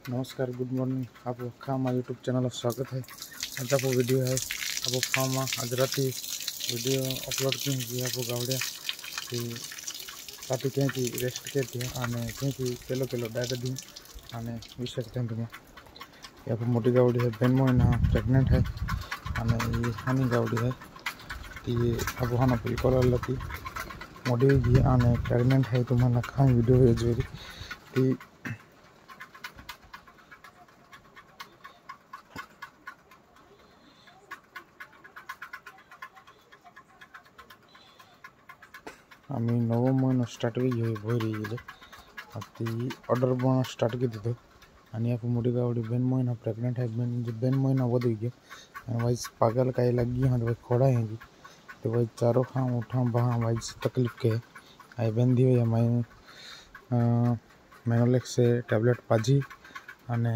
नमस्कार, good morning. आपको खामा यूट्यूब चैनल स्वागत है। आज आपको वीडियो है आपको खामा आज राति वीडियो अपलोड की आपको गावड़िया कि राति कहीं रेस्ट करती है आने कहीं किलो किलो डायट दी आने विषय तुम यहाँ मोटी गावड़ी है बेन महीना प्रेग्नेंट है आने ये हनी गावड़ी है ये अब हाँ बिल्कुल लती मोटी आने प्रेग्नेंट है तुम्हारा खा वीडियो है जो आम्ही 9 महिना स्टार्ट की भोयरी ऑर्डर बन स्टार्ट की दितो आणि आप मोठी गावडी बेन महीना प्रेग्नेंट है बेन महीना वधी गयो वाइज पागल काई लगी हाँ भाई खोड़ा है जी तो भाई चारों खा उठा बहा वाइज तकलीफ के आई बेन दी हुई मैं मेनोलेक्स से टैबलेट पाजी અને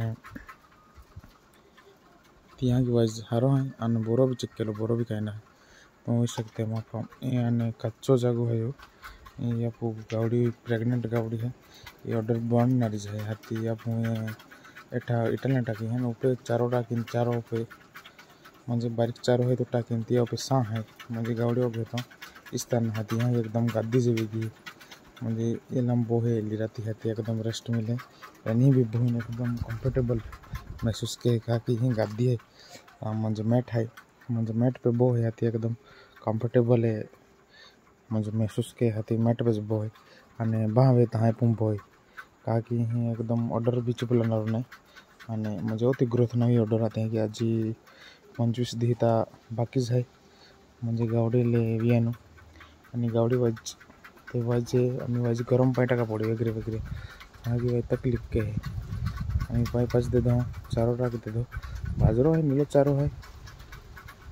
ત્યાં જ વાઇઝ હારો है અને બોરો भी चेक केलो बोरो भी कहना है तो हो सकते हैं ये कच्चो जागो है ये आप गावड़ी प्रेग्नेंट गावड़ी है ये ऑर्डर बन ना है हाथी आप एठा इटल टाकी है ऊपर चारों टाकी चारों पे म्हणजे बारीक चारों है तो टाकी ती पे सा है म्हणजे गावड़ी हो तो इस तरह हाथी यहाँ एकदम गादी जेवी की म्हणजे ये लंबो है राती हाथी एकदम रेस्ट मिले यानी भी बहुत एकदम कंफर्टेबल महसूस के कि ही गादी है म्हणजे मैट है म्हणजे मैट पे बो है हाथी एकदम कंफर्टेबल है म्हणजे महसूस के हाथी मैट पे बो है अने बावे तहां पंप है का कि ही एकदम ऑर्डर भी चुपलनार नहीं अने म्हणजे अति ग्रोथ नवी ऑर्डर आते हैं कि आज 25 दिता बाकीच है म्हणजे गावडी ले वियानो आणि गावडी वाज ते वाजे आम्ही वाजे गरम पाणी टाका पड़ी वगैरह वगैरह आगे भाई तकलीफ के है आम्ही पाई पाच दे दो चारों टाक दे दो बाजरो है नीलो चारो है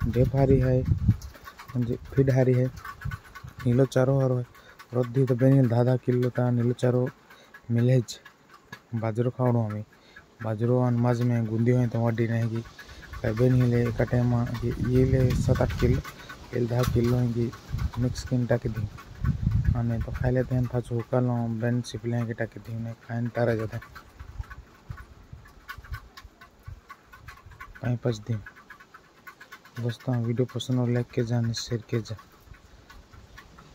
डेप हारी है म्हणजे फीड हारी है नीलो चारो हारो है रद्दी तो बेनिल 10 किलो ता नीलो चारो मिले बाजरो खावड़ो हमें बाजरो माज में गुंदी हो तो वड्डी नहीं की बेनिले कटे में ये ले 7-8 किलो ये 10 किलो की मिक्स किन टाकी दी आने तो खाई लेते हैं पाँच हुका लो बेन सिपले की टाकी दी उन्हें खाइन तारा जाता है पाँच दिन दोस्तों वीडियो पसंद हो लाइक के जाने शेयर के जा।